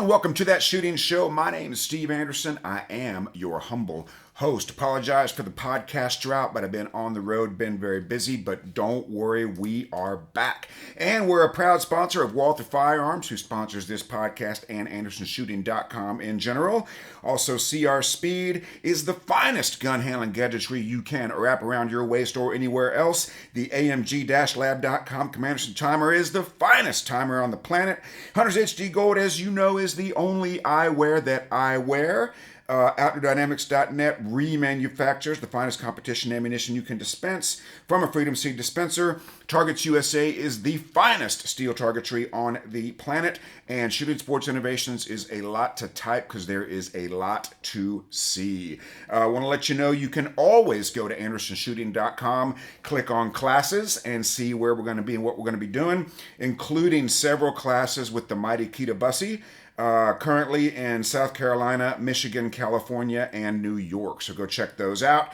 and welcome to That Shooting Show. My name is Steve Anderson. I am your humble host. Apologize for the podcast drought, but I've been on the road, been very busy, but don't worry, we are back. And we're a proud sponsor of Walther Firearms, who sponsors this podcast and AndersonShooting.com in general. Also, CR Speed is the finest gun handling gadgetry you can wrap around your waist or anywhere else. The AMG-Lab.com Commanderson timer is the finest timer on the planet. Hunter's HD Gold, as you know, is the only eyewear that I wear. OutdoorDynamics.net remanufactures the finest competition ammunition you can dispense from a Freedom Seed dispenser. Targets USA is the finest steel targetry on the planet. And Shooting Sports Innovations is a lot to type because there is a lot to see. I want to let you know you can always go to AndersonShooting.com, click on classes, and see where we're going to be and what we're going to be doing, including several classes with the mighty Keita Bussey. Currently in South Carolina, Michigan, California, and New York. So go check those out.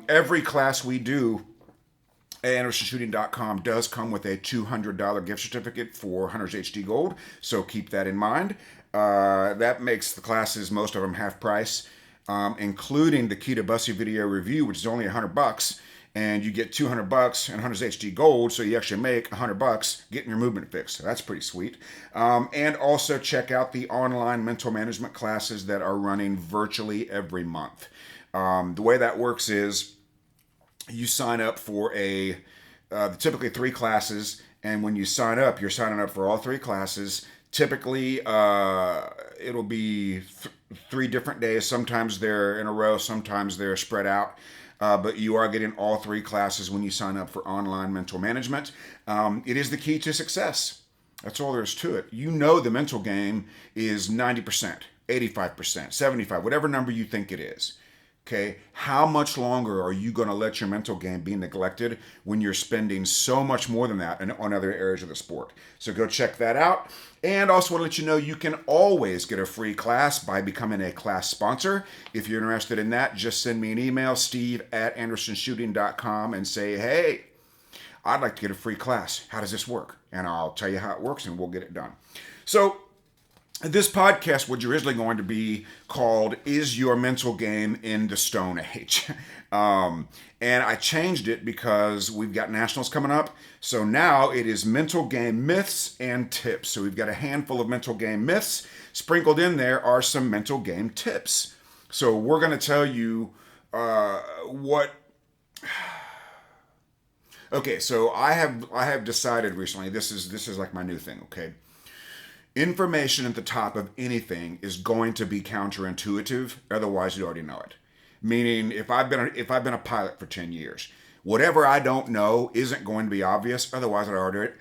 Every class we do at AndersonShooting.com does come with a $200 gift certificate for Hunter's HD Gold. So keep that in mind. That makes the classes, most of them, half price, including the Keita Bussey video review, which is only $100. And you get $200 and Hunter's HD Gold, so you actually make $100 getting your movement fixed. So that's pretty sweet. And also check out the online mental management classes that are running virtually every month. The way that works is you sign up for typically 3 classes, and when you sign up, you're signing up for all 3 classes. Typically, it'll be 3 different days. Sometimes they're in a row, sometimes they're spread out. But you are getting all 3 classes when you sign up for online mental management. It is the key to success. That's all there is to it. You know the mental game is 90%, 85%, 75%, whatever number you think it is. Okay, how much longer are you going to let your mental game be neglected when you're spending so much more than that on other areas of the sport? So go check that out. And also want to let you know you can always get a free class by becoming a class sponsor. If you're interested in that, just send me an email, steve@andersonshooting.com, and say, hey, I'd like to get a free class. How does this work? And I'll tell you how it works, and we'll get it done. So this podcast was originally going to be called Is Your Mental Game in the Stone Age? And I changed it because we've got nationals coming up. So now it is Mental Game Myths and Tips. So we've got a handful of mental game myths. Sprinkled in there are some mental game tips. So we're going to tell you what... Okay, so I have decided recently, this is like my new thing, okay? Information at the top of anything is going to be counterintuitive, otherwise you already know it. Meaning, if I've been a pilot for 10 years, whatever I don't know isn't going to be obvious, otherwise I'd already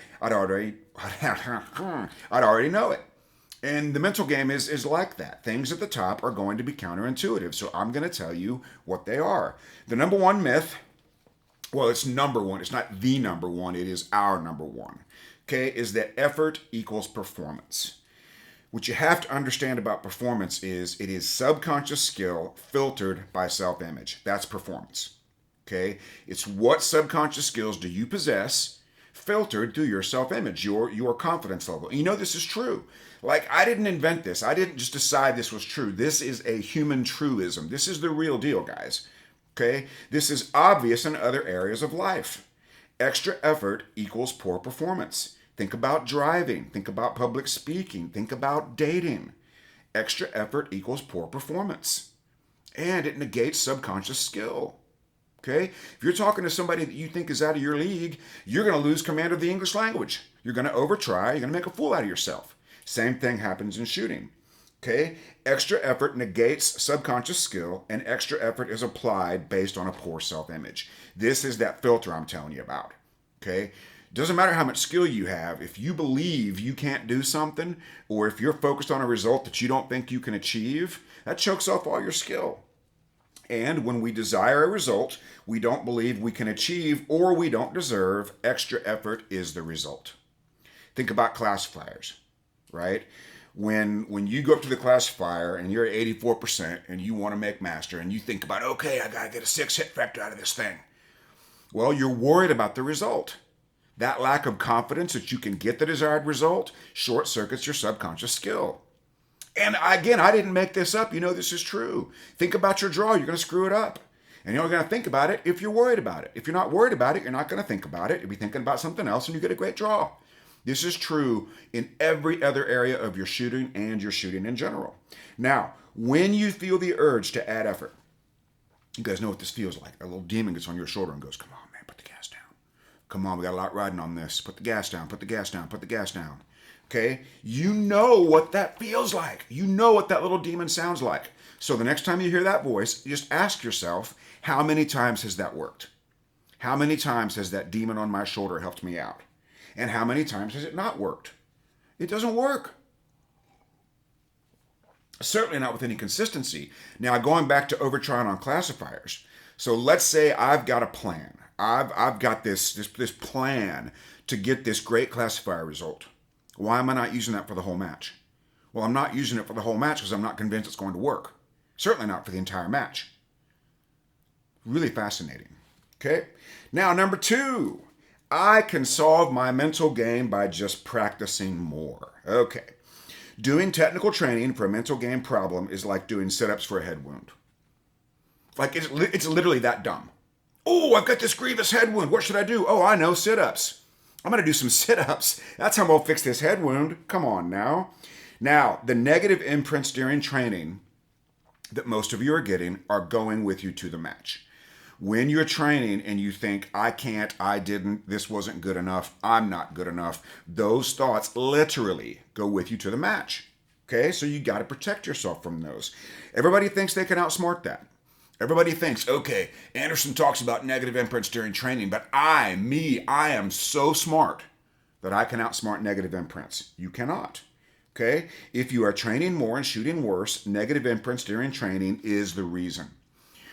know it. And the mental game is like that. Things at the top are going to be counterintuitive, so I'm going to tell you what they are. The number one myth, well, it's number one. It's not the number one. It is our number one. Okay, is that effort equals performance. What you have to understand about performance is it is subconscious skill filtered by self-image. That's performance. Okay, it's what subconscious skills do you possess filtered through your self-image, your confidence level. And you know this is true. Like, I didn't invent this. I didn't just decide this was true. This is a human truism. This is the real deal, guys. Okay, this is obvious in other areas of life. Extra effort equals poor performance. Think about driving. Think about public speaking. Think about dating. Extra effort equals poor performance. And it negates subconscious skill. Okay? If you're talking to somebody that you think is out of your league, you're going to lose command of the English language. You're going to overtry. You're going to make a fool out of yourself. Same thing happens in shooting. Okay? Extra effort negates subconscious skill, and extra effort is applied based on a poor self-image. This is that filter I'm telling you about. Okay? Doesn't matter how much skill you have, if you believe you can't do something, or if you're focused on a result that you don't think you can achieve, that chokes off all your skill. And when we desire a result we don't believe we can achieve or we don't deserve, extra effort is the result. Think about classifiers, right? When you go up to the classifier and you're at 84% and you want to make master and you think about, okay, I got to get a 6 hit factor out of this thing. Well, you're worried about the result. That lack of confidence that you can get the desired result short circuits your subconscious skill. And again, I didn't make this up. You know this is true. Think about your draw. You're going to screw it up. And you're only going to think about it if you're worried about it. If you're not worried about it, you're not going to think about it. You'll be thinking about something else and you get a great draw. This is true in every other area of your shooting and your shooting in general. Now, when you feel the urge to add effort, you guys know what this feels like. A little demon gets on your shoulder and goes, come on, man, put the gas down. Come on, we got a lot riding on this. Put the gas down, put the gas down, put the gas down. Okay? You know what that feels like. You know what that little demon sounds like. So the next time you hear that voice, just ask yourself, how many times has that worked? How many times has that demon on my shoulder helped me out? And how many times has it not worked? It doesn't work. Certainly not with any consistency. Now, going back to overtrying on classifiers. So let's say I've got a plan. I've got this plan to get this great classifier result. Why am I not using that for the whole match? Well, I'm not using it for the whole match because I'm not convinced it's going to work. Certainly not for the entire match. Really fascinating. Okay? Now, number 2, I can solve my mental game by just practicing more. Okay. Doing technical training for a mental game problem is like doing sit-ups for a head wound. Like, it's literally that dumb. Oh, I've got this grievous head wound. What should I do? Oh, I know, sit-ups. I'm going to do some sit-ups. That's how I'm going to fix this head wound. Come on now. Now, the negative imprints during training that most of you are getting are going with you to the match. When you're training and you think, I can't, I didn't, this wasn't good enough, I'm not good enough, those thoughts literally go with you to the match. Okay, so you got to protect yourself from those. Everybody thinks they can outsmart that. Everybody thinks, okay, Anderson talks about negative imprints during training, but I am so smart that I can outsmart negative imprints. You cannot. Okay? If you are training more and shooting worse, negative imprints during training is the reason.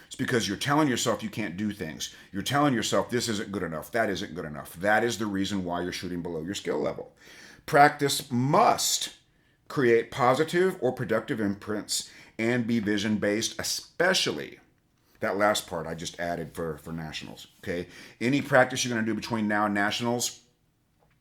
It's because you're telling yourself you can't do things. You're telling yourself this isn't good enough, that isn't good enough. That is the reason why you're shooting below your skill level. Practice must create positive or productive imprints and be vision-based, especially that last part I just added for nationals. Okay? Any practice you're going to do between now and nationals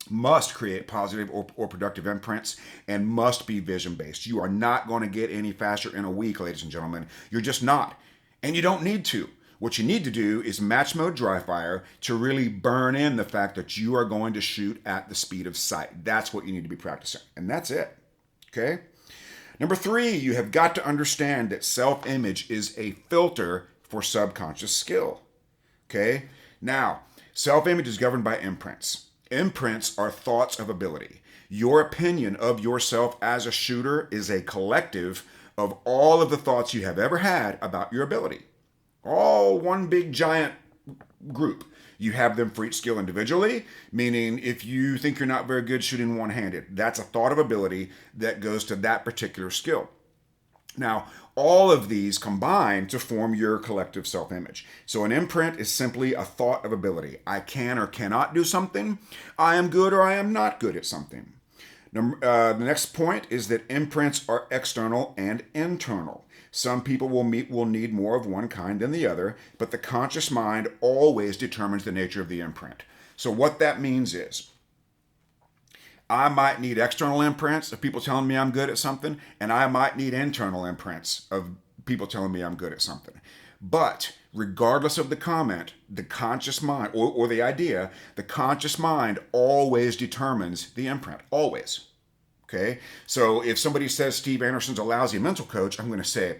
must create positive or productive imprints and must be vision-based. You are not going to get any faster in a week, ladies and gentlemen. You're just not. And you don't need to. What you need to do is match mode dry fire to really burn in the fact that you are going to shoot at the speed of sight. That's what you need to be practicing. And that's it. Okay? Number 3, you have got to understand that self-image is a filter for subconscious skill. Okay? Now, self-image is governed by imprints. Imprints are thoughts of ability. Your opinion of yourself as a shooter is a collective of all of the thoughts you have ever had about your ability. All one big giant group. You have them for each skill individually, meaning if you think you're not very good shooting one-handed, that's a thought of ability that goes to that particular skill. Now, all of these combine to form your collective self-image. So an imprint is simply a thought of ability. I can or cannot do something. I am good or I am not good at something. The next point is that imprints are external and internal. Some people will need more of one kind than the other, but the conscious mind always determines the nature of the imprint. So what that means is, I might need external imprints of people telling me I'm good at something, and I might need internal imprints of people telling me I'm good at something. But regardless of the comment, the conscious mind, or the idea, the conscious mind always determines the imprint. Always. Okay? So if somebody says Steve Anderson's a lousy mental coach, I'm going to say,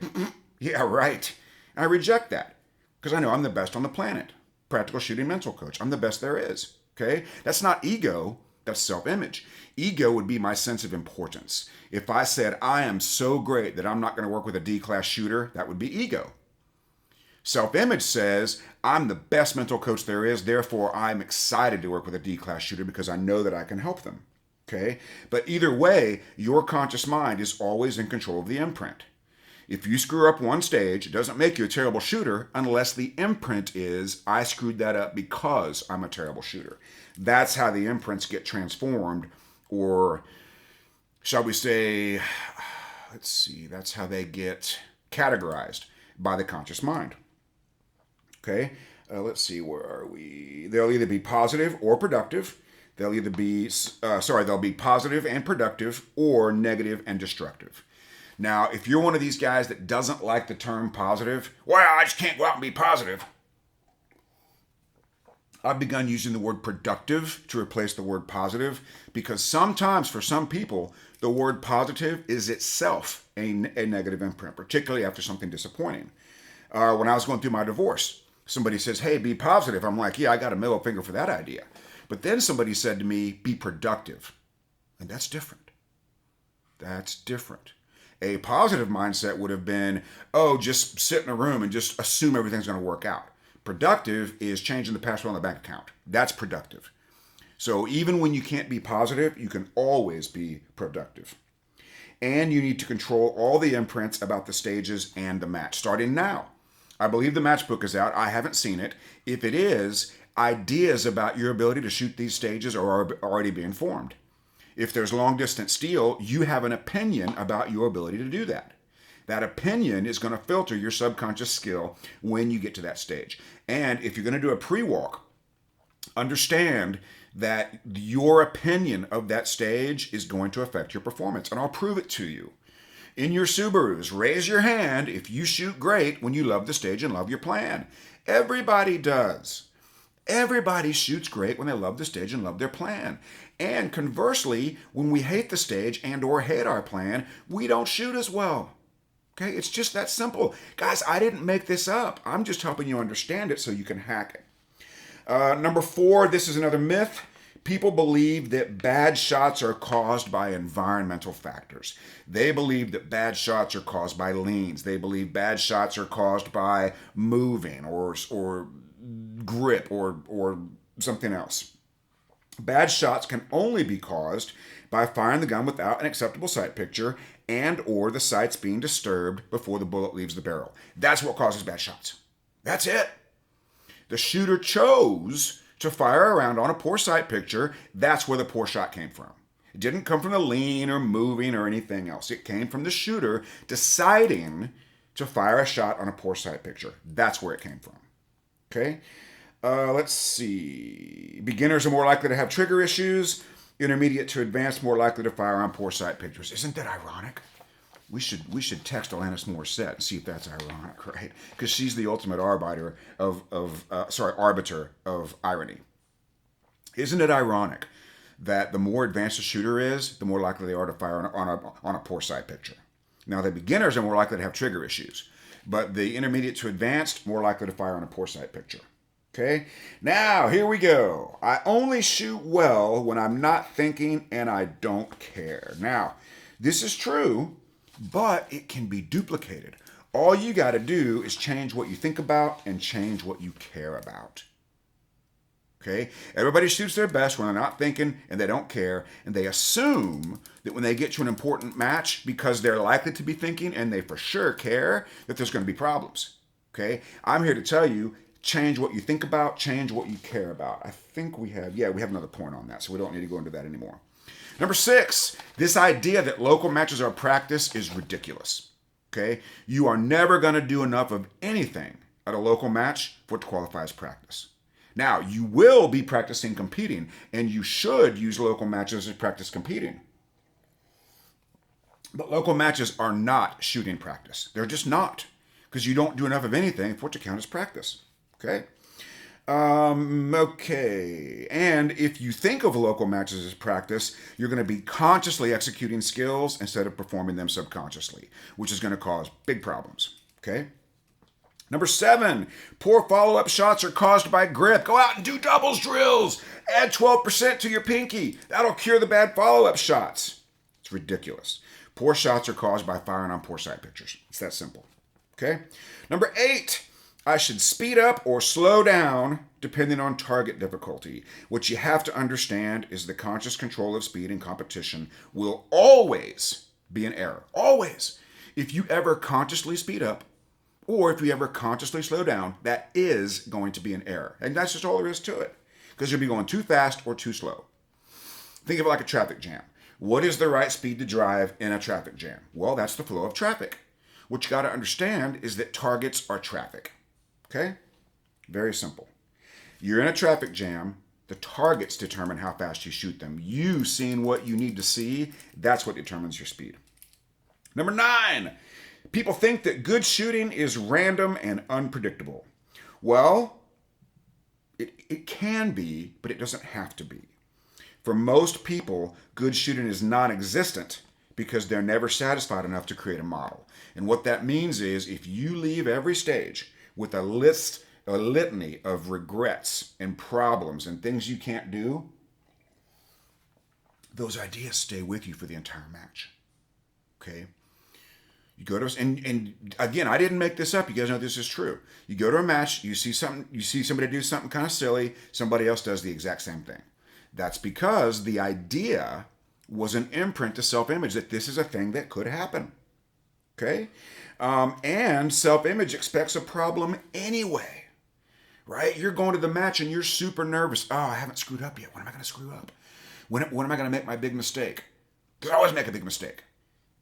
yeah, right. And I reject that because I know I'm the best on the planet. Practical shooting mental coach. I'm the best there is. Okay? That's not ego. That's self-image. Ego would be my sense of importance. If I said, I am so great that I'm not going to work with a D-class shooter, that would be ego. Self-image says, I'm the best mental coach there is, therefore I'm excited to work with a D-class shooter because I know that I can help them. Okay? But either way, your conscious mind is always in control of the imprint. If you screw up one stage, it doesn't make you a terrible shooter unless the imprint is, I screwed that up because I'm a terrible shooter. That's how the imprints get transformed, or shall we say, that's how they get categorized by the conscious mind. Okay, let's see, where are we? They'll either be positive or productive. They'll either be, they'll be positive and productive or negative and destructive. Now, if you're one of these guys that doesn't like the term positive, well, I just can't go out and be positive. I've begun using the word productive to replace the word positive because sometimes for some people, the word positive is itself a negative imprint, particularly after something disappointing. When I was going through my divorce, somebody says, hey, be positive. I'm like, yeah, I got a middle finger for that idea. But then somebody said to me, be productive. And that's different. That's different. A positive mindset would have been, oh, just sit in a room and just assume everything's going to work out. Productive is changing the password on the bank account. That's productive. So even when you can't be positive, you can always be productive. And you need to control all the imprints about the stages and the match, starting now. I believe the match book is out. I haven't seen it. If it is, ideas about your ability to shoot these stages are already being formed. If there's long distance steel, you have an opinion about your ability to do that. That opinion is going to filter your subconscious skill when you get to that stage. And if you're going to do a pre-walk, understand that your opinion of that stage is going to affect your performance. And I'll prove it to you. In your Subarus, raise your hand if you shoot great when you love the stage and love your plan. Everybody does. Everybody shoots great when they love the stage and love their plan. And conversely, when we hate the stage and or hate our plan, we don't shoot as well. Okay, it's just that simple. Guys, I didn't make this up. I'm just helping you understand it so you can hack it. Number 4, this is another myth. People believe that bad shots are caused by environmental factors. They believe that bad shots are caused by leans. They believe bad shots are caused by moving or grip or something else. Bad shots can only be caused by firing the gun without an acceptable sight picture and or the sights being disturbed before the bullet leaves the barrel. That's what causes bad shots. That's it. The shooter chose to fire a round on a poor sight picture. That's where the poor shot came from. It didn't come from the lean or moving or anything else. It came from the shooter deciding to fire a shot on a poor sight picture. That's where it came from. Okay? Let's see. Beginners are more likely to have trigger issues. Intermediate to advanced more likely to fire on poor sight pictures. Isn't that ironic? We should text Alanis Morissette and see if that's ironic, right? Because she's the ultimate arbiter of irony. Isn't it ironic that the more advanced a shooter is, the more likely they are to fire on a poor sight picture? Now, the beginners are more likely to have trigger issues, but the intermediate to advanced more likely to fire on a poor sight picture. Okay, now here we go. I only shoot well when I'm not thinking and I don't care. Now, this is true, but it can be duplicated. All you got to do is change what you think about and change what you care about. Okay, everybody shoots their best when they're not thinking and they don't care, and they assume that when they get to an important match, because they're likely to be thinking and they for sure care, that there's going to be problems. Okay, I'm here to tell you, change what you think about, change what you care about. I think we have another point on that, so we don't need to go into that anymore. Number 6, this idea that local matches are practice is ridiculous. Okay? You are never going to do enough of anything at a local match for it to qualify as practice. Now, you will be practicing competing, and you should use local matches as practice competing. But local matches are not shooting practice. They're just not, because you don't do enough of anything for it to count as practice. Okay. Okay. And if you think of local matches as practice, you're going to be consciously executing skills instead of performing them subconsciously, which is going to cause big problems. Okay. Number 7, poor follow-up shots are caused by grip. Go out and do doubles drills. Add 12% to your pinky. That'll cure the bad follow-up shots. It's ridiculous. Poor shots are caused by firing on poor sight pictures. It's that simple. Okay. Number 8, I should speed up or slow down depending on target difficulty. What you have to understand is the conscious control of speed in competition will always be an error. Always. If you ever consciously speed up or if you ever consciously slow down, that is going to be an error. And that's just all there is to it, because you'll be going too fast or too slow. Think of it like a traffic jam. What is the right speed to drive in a traffic jam? Well, that's the flow of traffic. What you got to understand is that targets are traffic. Okay? Very simple. You're in a traffic jam. The targets determine how fast you shoot them. You seeing what you need to see, that's what determines your speed. Number 9, people think that good shooting is random and unpredictable. Well, it can be, but it doesn't have to be. For most people, good shooting is non-existent because they're never satisfied enough to create a model. And what that means is if you leave every stage with a litany of regrets and problems and things you can't do, those ideas stay with you for the entire match. Okay? You go to, and again, I didn't make this up. You guys know this is true. You go to a match, you see somebody do something kind of silly, somebody else does the exact same thing. That's because the idea was an imprint to self-image that this is a thing that could happen. Okay? And self-image expects a problem anyway. Right? You're going to the match and you're super nervous. Oh, I haven't screwed up yet. When am I going to screw up? When am I going to make my big mistake? Because I always make a big mistake.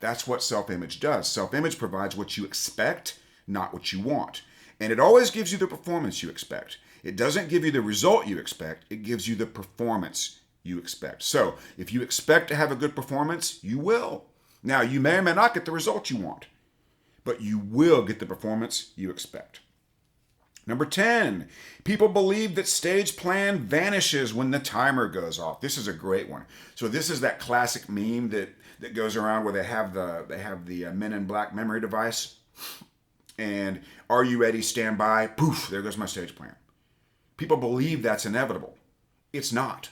That's what self-image does. Self-image provides what you expect, not what you want. And it always gives you the performance you expect. It doesn't give you the result you expect. It gives you the performance you expect. So if you expect to have a good performance, you will. Now, you may or may not get the result you want, but you will get the performance you expect. Number 10, people believe that stage plan vanishes when the timer goes off. This is a great one. So this is that classic meme that goes around where they have the Men in Black memory device. And are you ready? Stand by. Poof, there goes my stage plan. People believe that's inevitable. It's not.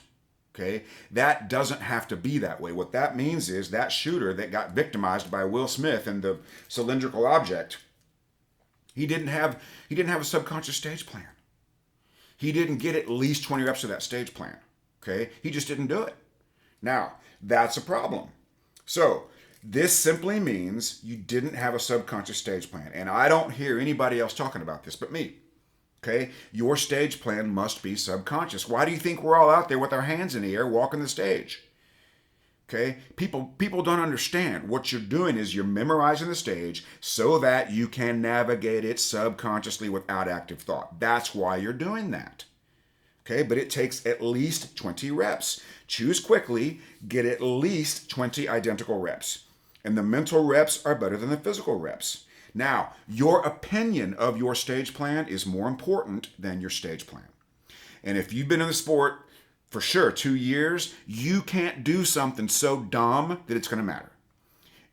Okay? That doesn't have to be that way. What that means is that shooter that got victimized by Will Smith and the cylindrical object, he didn't have a subconscious stage plan. He didn't get at least 20 reps of that stage plan. Okay? He just didn't do it. Now, that's a problem. So, this simply means you didn't have a subconscious stage plan. And I don't hear anybody else talking about this but me. Okay? Your stage plan must be subconscious. Why do you think we're all out there with our hands in the air walking the stage? Okay? People don't understand. What you're doing is you're memorizing the stage so that you can navigate it subconsciously without active thought. That's why you're doing that. Okay? But it takes at least 20 reps. Choose quickly, get at least 20 identical reps. And the mental reps are better than the physical reps. Now, your opinion of your stage plan is more important than your stage plan. And if you've been in the sport for sure 2 years, you can't do something so dumb that it's going to matter.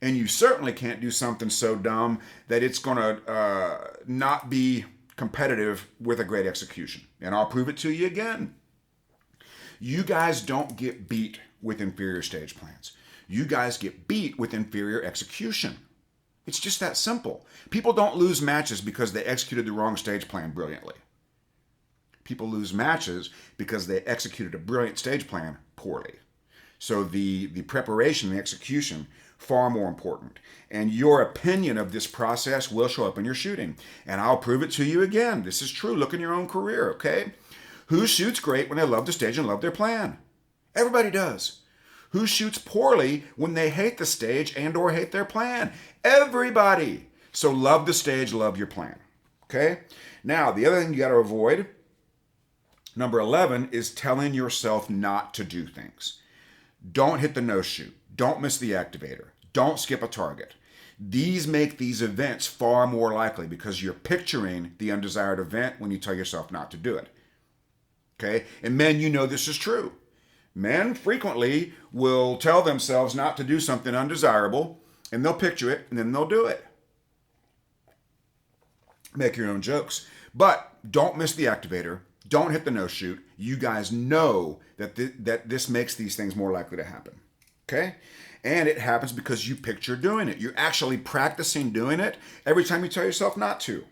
And you certainly can't do something so dumb that it's going to not be competitive with a great execution. And I'll prove it to you again. You guys don't get beat with inferior stage plans. You guys get beat with inferior execution. It's just that simple. People don't lose matches because they executed the wrong stage plan brilliantly. People lose matches because they executed a brilliant stage plan poorly. So the preparation, the execution, far more important. And your opinion of this process will show up in your shooting. And I'll prove it to you again. This is true. Look in your own career, okay? Who shoots great when they love the stage and love their plan? Everybody does. Who shoots poorly when they hate the stage and or hate their plan? Everybody. So love the stage, love your plan. Okay? Now, the other thing you got to avoid, number 11, is telling yourself not to do things. Don't hit the no shoot. Don't miss the activator. Don't skip a target. These make these events far more likely because you're picturing the undesired event when you tell yourself not to do it. Okay? And men, you know this is true. Men frequently will tell themselves not to do something undesirable, and they'll picture it, and then they'll do it. Make your own jokes. But don't miss the activator. Don't hit the no-shoot. You guys know that this makes these things more likely to happen. Okay? And it happens because you picture doing it. You're actually practicing doing it every time you tell yourself not to.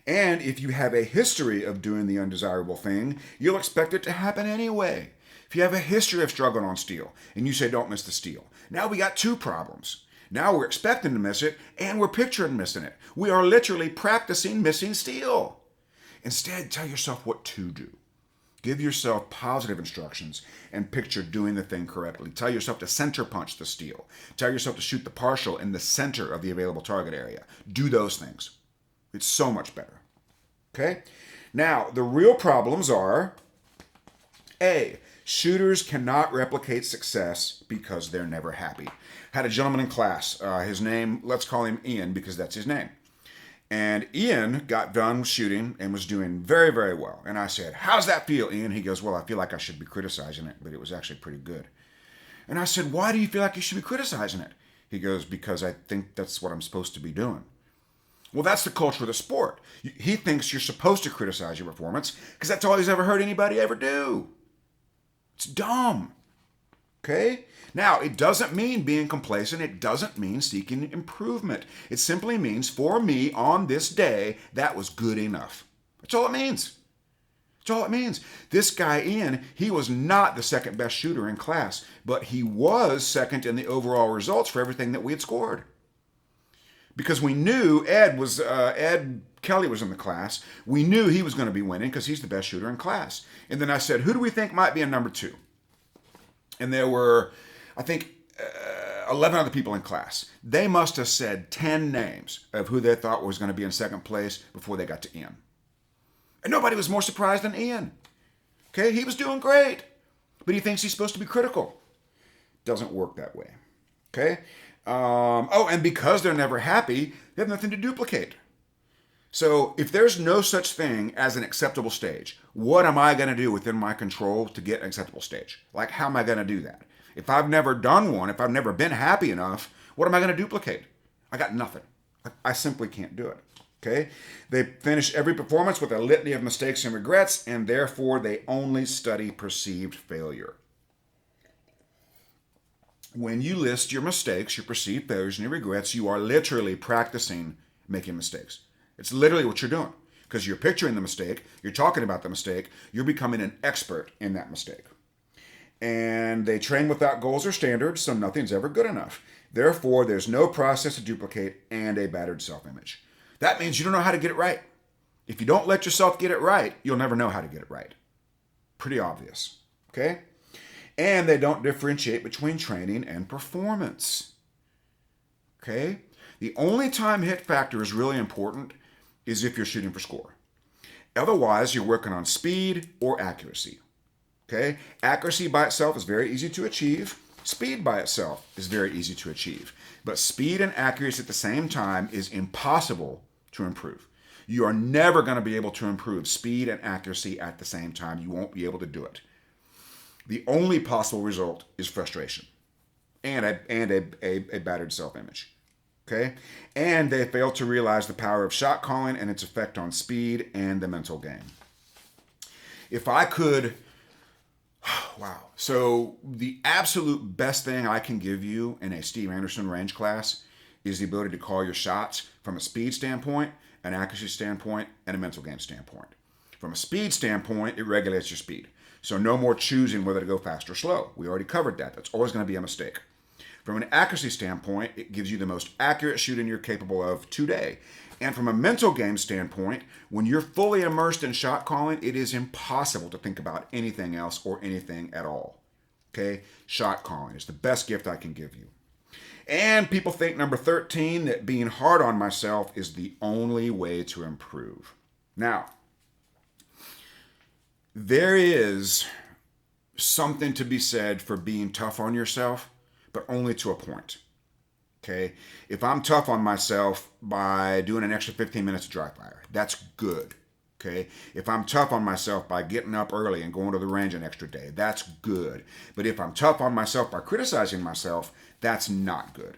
And if you have a history of doing the undesirable thing, you'll expect it to happen anyway. If you have a history of struggling on steel and you say don't miss the steel, now we got two problems. Now we're expecting to miss it and we're picturing missing it. We are literally practicing missing steel. Instead, tell yourself what to do. Give yourself positive instructions and picture doing the thing correctly. Tell yourself to center punch the steel. Tell yourself to shoot the partial in the center of the available target area. Do those things. It's so much better. Okay? Now, the real problems are A, Shooters cannot replicate success because they're never happy. Had a gentleman in class, his name, let's call him Ian because that's his name. And Ian got done shooting and was doing very, very well. And I said, how's that feel, Ian? He goes, well, I feel like I should be criticizing it, but it was actually pretty good. And I said, why do you feel like you should be criticizing it? He goes, because I think that's what I'm supposed to be doing. Well, that's the culture of the sport. He thinks you're supposed to criticize your performance because that's all he's ever heard anybody ever do. It's dumb. Okay? Now, it doesn't mean being complacent. It doesn't mean seeking improvement. It simply means, for me, on this day, that was good enough. That's all it means. That's all it means. This guy, Ian, he was not the second best shooter in class, but he was second in the overall results for everything that we had scored. Because we knew Ed Kelly was in the class. We knew he was going to be winning because he's the best shooter in class. And then I said, who do we think might be in number 2? And there were, I think, 11 other people in class. They must have said 10 names of who they thought was going to be in second place before they got to Ian. And nobody was more surprised than Ian. Okay, he was doing great, but he thinks he's supposed to be critical. Doesn't work that way. Okay? And because they're never happy, they have nothing to duplicate. So if there's no such thing as an acceptable stage, what am I going to do within my control to get an acceptable stage? Like, how am I going to do that? If I've never done one, if I've never been happy enough, what am I going to duplicate? I got nothing. I simply can't do it. Okay? They finish every performance with a litany of mistakes and regrets, and therefore they only study perceived failure. When you list your mistakes, your perceived failures, and your regrets, you are literally practicing making mistakes. It's literally what you're doing. Because you're picturing the mistake, you're talking about the mistake, you're becoming an expert in that mistake. And they train without goals or standards, so nothing's ever good enough. Therefore, there's no process to duplicate and a battered self-image. That means you don't know how to get it right. If you don't let yourself get it right, you'll never know how to get it right. Pretty obvious. Okay? And they don't differentiate between training and performance. Okay? The only time hit factor is really important is if you're shooting for score. Otherwise, you're working on speed or accuracy. Okay? Accuracy by itself is very easy to achieve. Speed by itself is very easy to achieve. But speed and accuracy at the same time is impossible to improve. You are never going to be able to improve speed and accuracy at the same time. You won't be able to do it. The only possible result is frustration and a battered self-image. Okay? And they fail to realize the power of shot calling and its effect on speed and the mental game. If I could, wow. So the absolute best thing I can give you in a Steve Anderson range class is the ability to call your shots from a speed standpoint, an accuracy standpoint, and a mental game standpoint. From a speed standpoint, it regulates your speed. So no more choosing whether to go fast or slow. We already covered that. That's always going to be a mistake. From an accuracy standpoint, it gives you the most accurate shooting you're capable of today. And from a mental game standpoint, when you're fully immersed in shot calling, it is impossible to think about anything else or anything at all. Okay? Shot calling is the best gift I can give you. And people think, number 13, that being hard on myself is the only way to improve. Now, there is something to be said for being tough on yourself, but only to a point. Okay? If I'm tough on myself by doing an extra 15 minutes of dry fire, that's good. Okay? If I'm tough on myself by getting up early and going to the range an extra day, that's good. But if I'm tough on myself by criticizing myself, that's not good.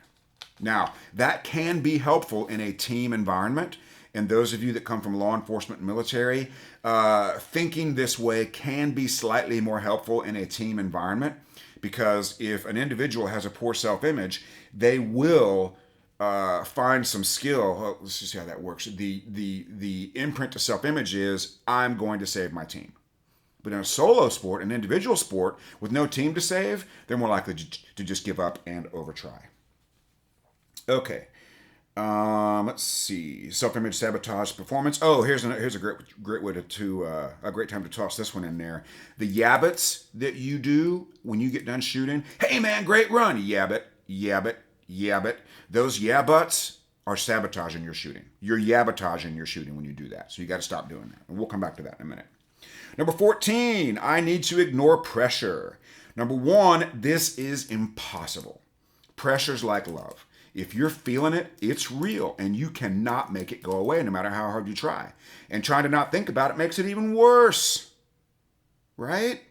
Now, that can be helpful in a team environment. And those of you that come from law enforcement and military, thinking this way can be slightly more helpful in a team environment, because if an individual has a poor self-image, they will find some skill. Well, let's just see how that works. The imprint to self-image is, I'm going to save my team. But in a solo sport, an individual sport with no team to save, they're more likely to just give up and overtry. Okay. Let's see. Self-image, sabotage, performance. Oh, here's a great way to a great time to toss this one in there. The yabbits that you do when you get done shooting. Hey man, great run. Yabbit, yabbit, yabbit. Those yabbuts are sabotaging your shooting. You're yabbitaging your shooting when you do that. So you got to stop doing that. And we'll come back to that in a minute. Number 14, I need to ignore pressure. Number 1, this is impossible. Pressure's like love. If you're feeling it, it's real, and you cannot make it go away no matter how hard you try. And trying to not think about it makes it even worse, right?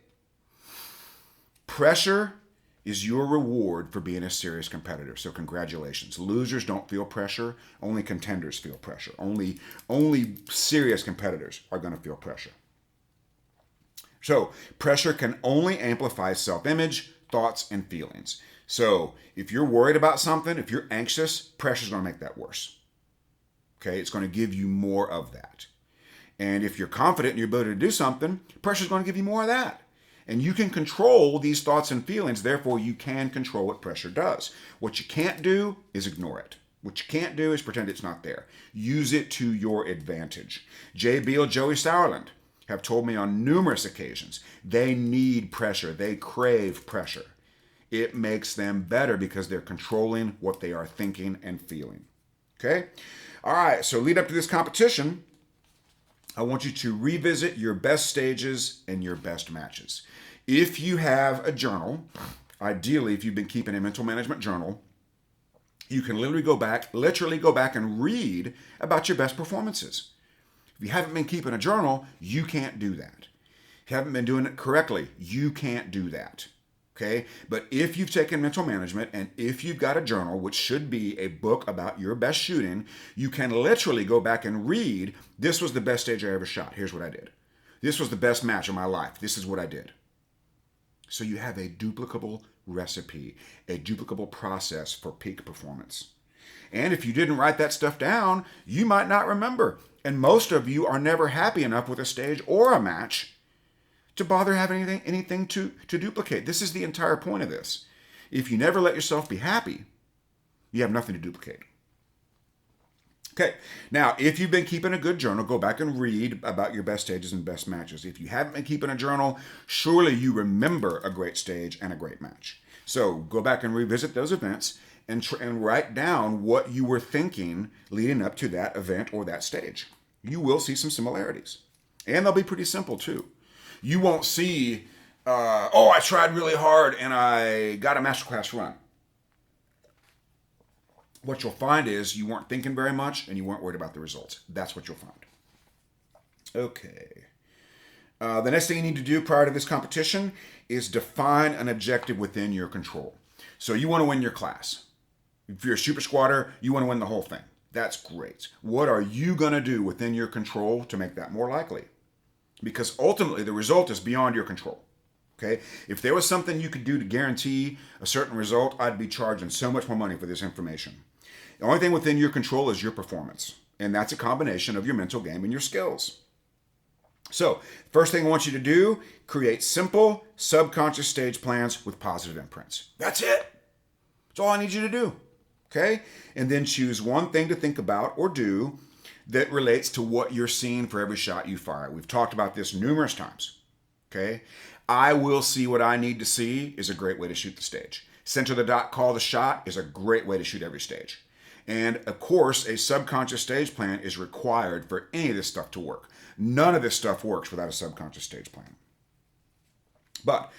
Pressure is your reward for being a serious competitor. So congratulations. Losers don't feel pressure. Only contenders feel pressure. Only serious competitors are going to feel pressure. So pressure can only amplify self-image, thoughts, and feelings. So if you're worried about something, if you're anxious, pressure's going to make that worse. Okay, it's going to give you more of that. And if you're confident in your ability to do something, pressure's going to give you more of that. And you can control these thoughts and feelings, therefore you can control what pressure does. What you can't do is ignore it. What you can't do is pretend it's not there. Use it to your advantage. Jay Beal, Joey Sauerland have told me on numerous occasions they need pressure. They crave pressure. It makes them better because they're controlling what they are thinking and feeling. Okay? All right, so lead up to this competition, I want you to revisit your best stages and your best matches. If you have a journal, ideally if you've been keeping a mental management journal, you can literally go back and read about your best performances. If you haven't been keeping a journal, you can't do that. If you haven't been doing it correctly, you can't do that. Okay? But if you've taken mental management and if you've got a journal, which should be a book about your best shooting, you can literally go back and read, this was the best stage I ever shot. Here's what I did. This was the best match of my life. This is what I did. So you have a duplicable recipe, a duplicable process for peak performance. And if you didn't write that stuff down, you might not remember. And most of you are never happy enough with a stage or a match to bother having anything to duplicate. This is the entire point of this. If you never let yourself be happy, you have nothing to duplicate. Okay, now if you've been keeping a good journal, go back and read about your best stages and best matches. If you haven't been keeping a journal, surely you remember a great stage and a great match. So go back and revisit those events and write down what you were thinking leading up to that event or that stage. You will see some similarities. And they'll be pretty simple too. You won't see, I tried really hard and I got a masterclass run. What you'll find is you weren't thinking very much and you weren't worried about the results. That's what you'll find. Okay. The next thing you need to do prior to this competition is define an objective within your control. So you want to win your class. If you're a super squatter, you want to win the whole thing. That's great. What are you going to do within your control to make that more likely? Because ultimately the result is beyond your control. Okay? If there was something you could do to guarantee a certain result, I'd be charging so much more money for this information. The only thing within your control is your performance. And that's a combination of your mental game and your skills. So, first thing I want you to do, create simple subconscious stage plans with positive imprints. That's it. That's all I need you to do. Okay? And then choose one thing to think about or do that relates to what you're seeing for every shot you fire. We've talked about this numerous times. Okay? I will see what I need to see is a great way to shoot the stage. Center the dot, call the shot is a great way to shoot every stage. And of course, a subconscious stage plan is required for any of this stuff to work. None of this stuff works without a subconscious stage plan. But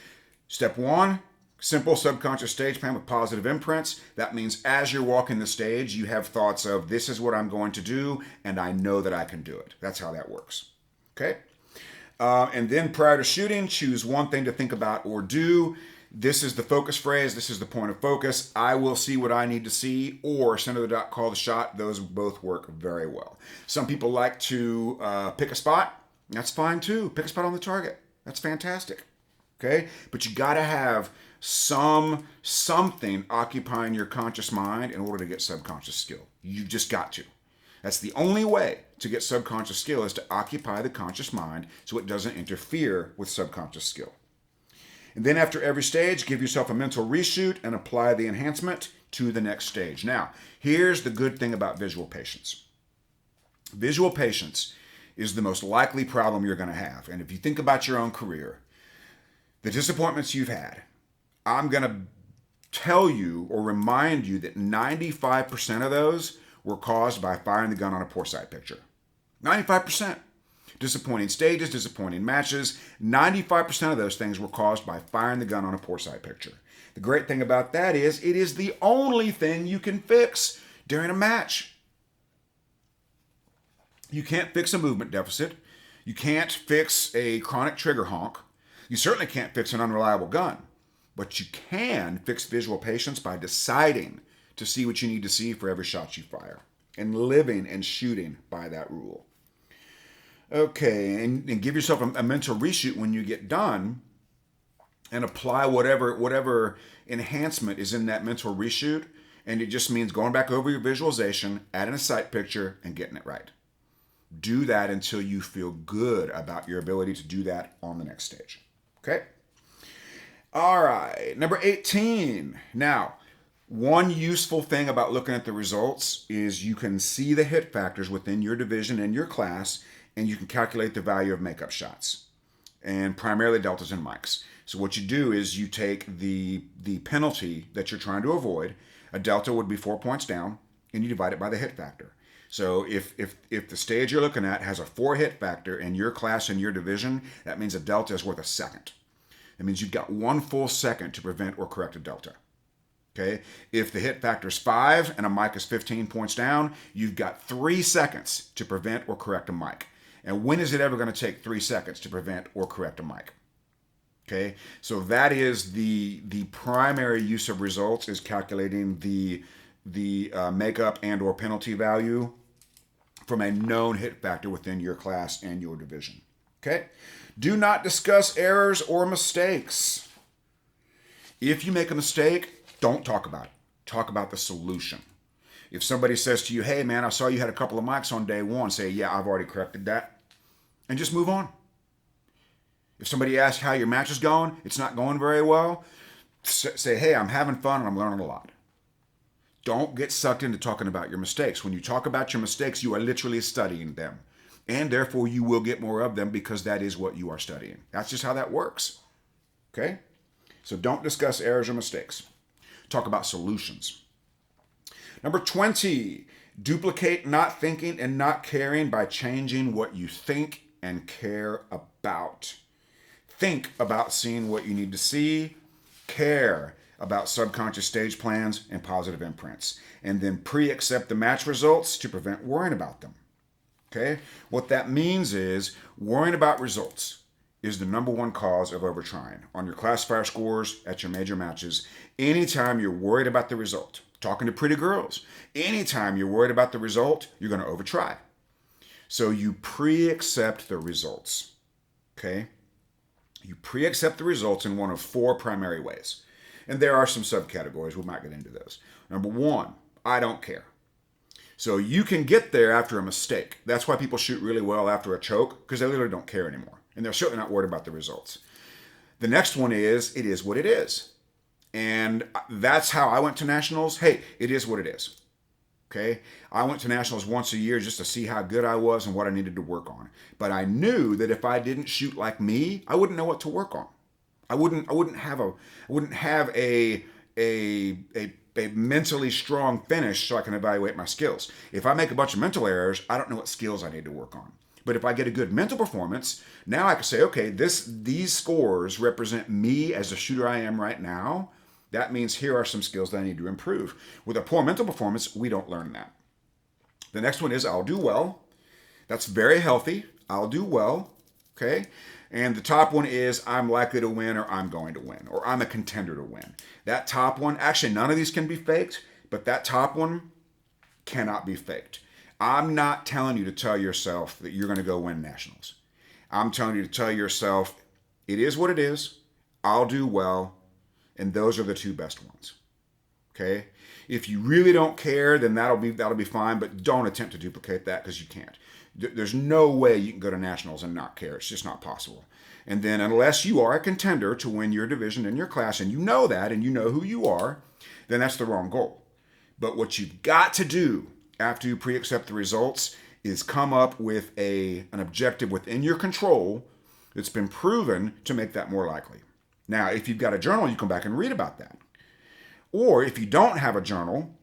step one, simple subconscious stage plan with positive imprints. That means as you're walking the stage, you have thoughts of this is what I'm going to do, and I know that I can do it. That's how that works. Okay? And then prior to shooting, choose one thing to think about or do. This is the focus phrase. This is the point of focus. I will see what I need to see, or center the dot, call the shot. Those both work very well. Some people like to pick a spot. That's fine too. Pick a spot on the target. That's fantastic. Okay? But you got to have something occupying your conscious mind in order to get subconscious skill. You've just got to. That's the only way to get subconscious skill is to occupy the conscious mind so it doesn't interfere with subconscious skill. And then after every stage, give yourself a mental reshoot and apply the enhancement to the next stage. Now, here's the good thing about visual patience. Visual patience is the most likely problem you're going to have. And if you think about your own career, the disappointments you've had, I'm going to tell you or remind you that 95% of those were caused by firing the gun on a poor sight picture. 95%. Disappointing stages, disappointing matches. 95% of those things were caused by firing the gun on a poor sight picture. The great thing about that is it is the only thing you can fix during a match. You can't fix a movement deficit. You can't fix a chronic trigger honk. You certainly can't fix an unreliable gun. But you can fix visual patience by deciding to see what you need to see for every shot you fire and living and shooting by that rule. Okay, and give yourself a mental reshoot when you get done and apply whatever enhancement is in that mental reshoot. And it just means going back over your visualization, adding a sight picture, and getting it right. Do that until you feel good about your ability to do that on the next stage. Okay? All right, number 18. Now, one useful thing about looking at the results is you can see the hit factors within your division and your class, and you can calculate the value of makeup shots, and primarily deltas and mics. So what you do is you take the penalty that you're trying to avoid. A delta would be 4 points down, and you divide it by the hit factor. So if the stage you're looking at has a 4 hit factor in your class and your division, that means a delta is worth a second. That means you've got 1 full second to prevent or correct a delta. Okay? If the hit factor is 5 and a mic is 15 points down, you've got 3 seconds to prevent or correct a mic. And when is it ever going to take 3 seconds to prevent or correct a mic? Okay? So that is the primary use of results, is calculating the makeup and or penalty value from a known hit factor within your class and your division. Okay? Do not discuss errors or mistakes. If you make a mistake, don't talk about it. Talk about the solution. If somebody says to you, hey man, I saw you had a couple of mics on day one, say, yeah, I've already corrected that. And just move on. If somebody asks how your match is going, it's not going very well, say, hey, I'm having fun and I'm learning a lot. Don't get sucked into talking about your mistakes. When you talk about your mistakes, you are literally studying them. And therefore, you will get more of them because that is what you are studying. That's just how that works. Okay? So don't discuss errors or mistakes. Talk about solutions. Number 20, duplicate not thinking and not caring by changing what you think and care about. Think about seeing what you need to see. Care about subconscious stage plans and positive imprints. And then pre-accept the match results to prevent worrying about them. Okay? What that means is worrying about results is the number one cause of overtrying. On your classifier scores, at your major matches, anytime you're worried about the result, talking to pretty girls, anytime you're worried about the result, you're going to overtry. So you pre-accept the results. Okay? You pre-accept the results in one of 4 primary ways. And there are some subcategories. We might get into those. Number 1, I don't care. So you can get there after a mistake. That's why people shoot really well after a choke, because they literally don't care anymore. And they're certainly not worried about the results. The next one is, it is what it is. And that's how I went to nationals. Hey, it is what it is. Okay? I went to nationals once a year just to see how good I was and what I needed to work on. But I knew that if I didn't shoot like me, I wouldn't know what to work on. I wouldn't have a mentally strong finish so I can evaluate my skills. If I make a bunch of mental errors, I don't know what skills I need to work on. But if I get a good mental performance, now I can say, okay, these scores represent me as a shooter I am right now. That means here are some skills that I need to improve. With a poor mental performance, we don't learn that. The next one is I'll do well. That's very healthy. I'll do well. Okay? And the top one is I'm likely to win, or I'm going to win, or I'm a contender to win. That top one, actually none of these can be faked, but that top one cannot be faked. I'm not telling you to tell yourself that you're going to go win nationals. I'm telling you to tell yourself, it is what it is, I'll do well, and those are the 2 best ones. Okay? If you really don't care, then that'll be fine, but don't attempt to duplicate that because you can't. There's no way you can go to nationals and not care. It's just not possible. And then unless you are a contender to win your division in your class, and you know that, and you know who you are, then that's the wrong goal. But what you've got to do after you pre-accept the results is come up with an objective within your control that's been proven to make that more likely. Now, if you've got a journal, you come back and read about that. Or if you don't have a journal,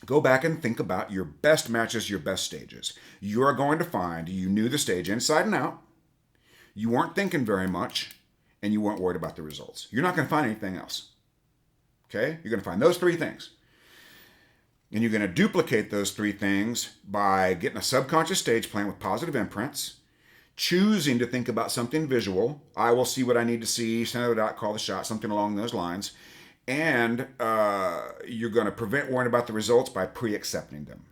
go back and think about your best matches, your best stages. You are going to find you knew the stage inside and out, you weren't thinking very much, and you weren't worried about the results. You're not going to find anything else. Okay? You're going to find those three things. And you're going to duplicate those three things by getting a subconscious stage plan with positive imprints, choosing to think about something visual. I will see what I need to see, center the dot, call the shot, something along those lines. And you're going to prevent worrying about the results by pre-accepting them.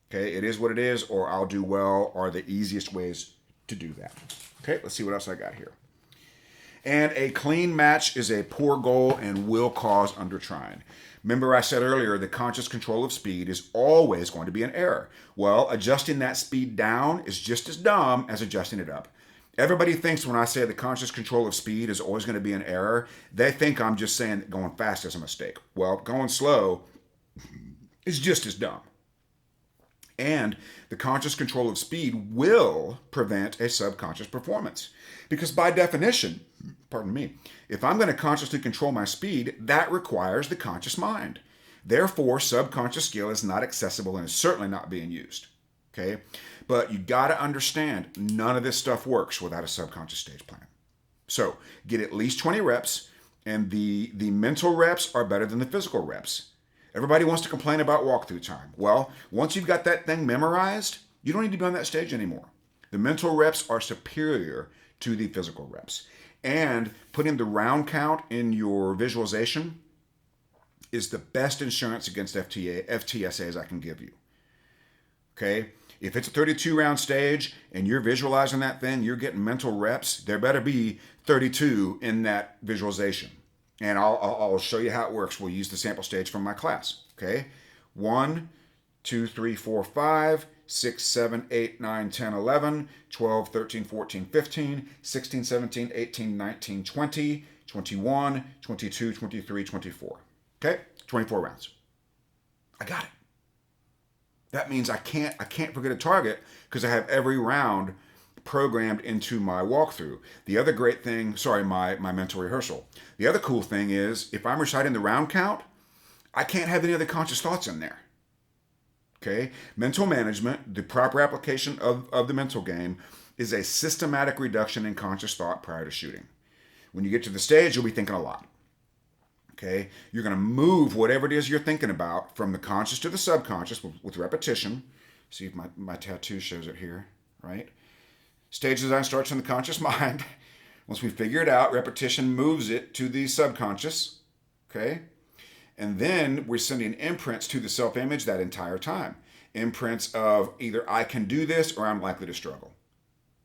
Okay, it is what it is, or I'll do well are the easiest ways to do that. Okay, let's see what else I got here. And a clean match is a poor goal and will cause undertrying. Remember I said earlier, the conscious control of speed is always going to be an error. Well, adjusting that speed down is just as dumb as adjusting it up. Everybody thinks when I say the conscious control of speed is always going to be an error, they think I'm just saying that going fast is a mistake. Well, going slow is just as dumb. And the conscious control of speed will prevent a subconscious performance. Because by definition, pardon me, if I'm going to consciously control my speed, that requires the conscious mind. Therefore, subconscious skill is not accessible and is certainly not being used. Okay? But you got to understand, none of this stuff works without a subconscious stage plan. So get at least 20 reps, and the mental reps are better than the physical reps. Everybody wants to complain about walkthrough time. Well, once you've got that thing memorized, you don't need to be on that stage anymore. The mental reps are superior to the physical reps. And putting the round count in your visualization is the best insurance against FTSAs I can give you. Okay? If it's a 32 round stage and you're visualizing that thing, you're getting mental reps, there better be 32 in that visualization. And I'll show you how it works. We'll use the sample stage from my class. Okay? 1, 2, 3, 4, 5, 6, 7, 8, 9, 10, 11, 12, 13, 14, 15, 16, 17, 18, 19, 20, 21, 22, 23, 24. Okay? 24 rounds. I got it. That means I can't forget a target because I have every round programmed into my walkthrough. The other great thing, my mental rehearsal. The other cool thing is if I'm reciting the round count, I can't have any other conscious thoughts in there. Okay? Mental management, the proper application of the mental game, is a systematic reduction in conscious thought prior to shooting. When you get to the stage, you'll be thinking a lot. Okay? You're going to move whatever it is you're thinking about from the conscious to the subconscious with repetition. See if my tattoo shows it here, right? Stage design starts in the conscious mind. Once we figure it out, repetition moves it to the subconscious. Okay? And then we're sending imprints to the self-image that entire time. Imprints of either I can do this or I'm likely to struggle.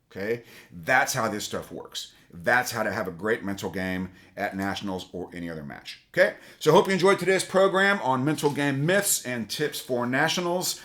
Okay? That's how this stuff works. That's how to have a great mental game at nationals or any other match. Okay? So I hope you enjoyed today's program on mental game myths and tips for nationals.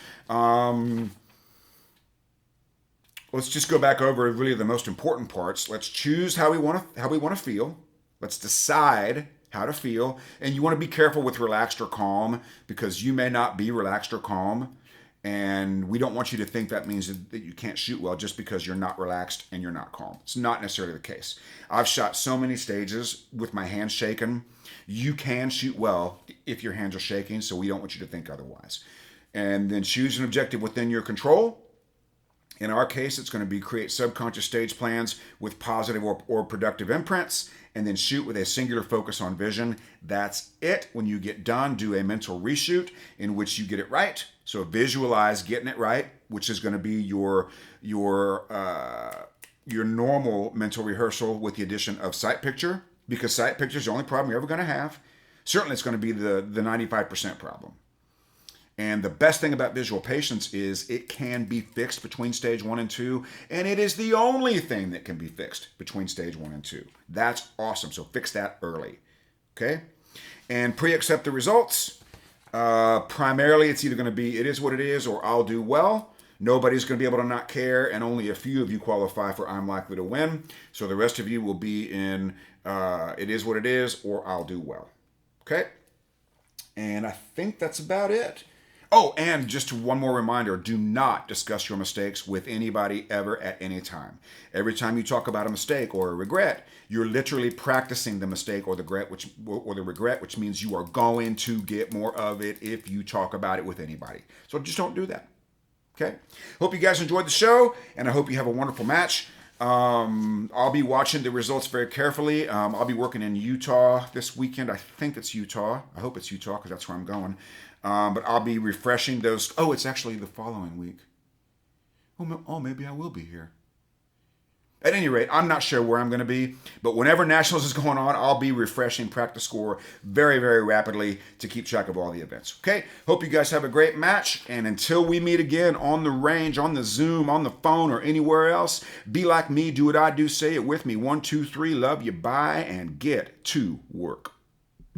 Let's just go back over really the most important parts. Let's choose how we want to feel. Let's decide how to feel. And you want to be careful with relaxed or calm because you may not be relaxed or calm. And we don't want you to think that means that you can't shoot well just because you're not relaxed and you're not calm. It's not necessarily the case. I've shot so many stages with my hands shaking. You can shoot well if your hands are shaking, so we don't want you to think otherwise. And then choose an objective within your control. In our case, it's going to be create subconscious stage plans with positive or productive imprints, and then shoot with a singular focus on vision. That's it. When you get done, do a mental reshoot in which you get it right. So visualize getting it right, which is going to be your normal mental rehearsal with the addition of sight picture, because sight picture is the only problem you're ever going to have. Certainly, it's going to be the 95% problem. And the best thing about visual patience is it can be fixed between stage 1 and 2, and it is the only thing that can be fixed between stage 1 and 2. That's awesome, so fix that early, okay? And pre-accept the results. Primarily, it's either going to be it is what it is or I'll do well. Nobody's going to be able to not care, and only a few of you qualify for I'm likely to win. So the rest of you will be in it is what it is or I'll do well, okay? And I think that's about it. Oh, and just one more reminder, do not discuss your mistakes with anybody ever at any time. Every time you talk about a mistake or a regret, you're literally practicing the mistake or the regret, which means you are going to get more of it if you talk about it with anybody. So just don't do that. Okay? Hope you guys enjoyed the show, and I hope you have a wonderful match. I'll be watching the results very carefully. I'll be working in Utah this weekend. I think it's Utah. I hope it's Utah because that's where I'm going. But I'll be refreshing those. Oh, it's actually the following week. Oh, maybe I will be here. At any rate, I'm not sure where I'm going to be, but whenever Nationals is going on, I'll be refreshing practice score very, very rapidly to keep track of all the events. Okay? Hope you guys have a great match, and until we meet again on the range, on the Zoom, on the phone, or anywhere else, be like me, do what I do, say it with me. 1, 2, 3, love you, bye, and get to work.